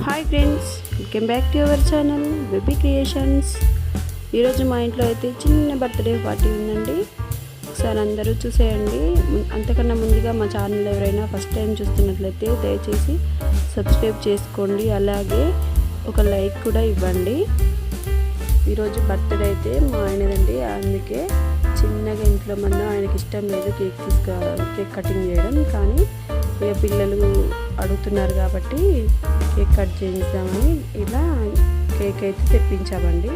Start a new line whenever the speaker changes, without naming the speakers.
Hi friends, welcome back to our channel baby creations. ఈరోజు మా ఇంట్లో అయితే చిన్న బర్త్డే పార్టీ ఉందండి. ఒకసారి అందరూ చూసేయండి. అంతకన్నా ముందుగా మా ఛానల్ ఎవరైనా ఫస్ట్ టైం చూస్తున్నట్లయితే దయచేసి సబ్స్క్రైబ్ చేసుకోండి, అలాగే ఒక లైక్ కూడా ఇవ్వండి. ఈరోజు బర్త్డే అయితే మా ఆయనదండి, అందుకే చిన్నగా ఇంట్లో మన ఆయనకి ఇష్టం లేదు కేక్ కటింగ్ చేయడం, కానీ ఇక పిల్లలు అడుగుతున్నారు కాబట్టి కేక్ కట్ చేద్దామని ఇలా కేక్ అయితే తెప్పించామండి.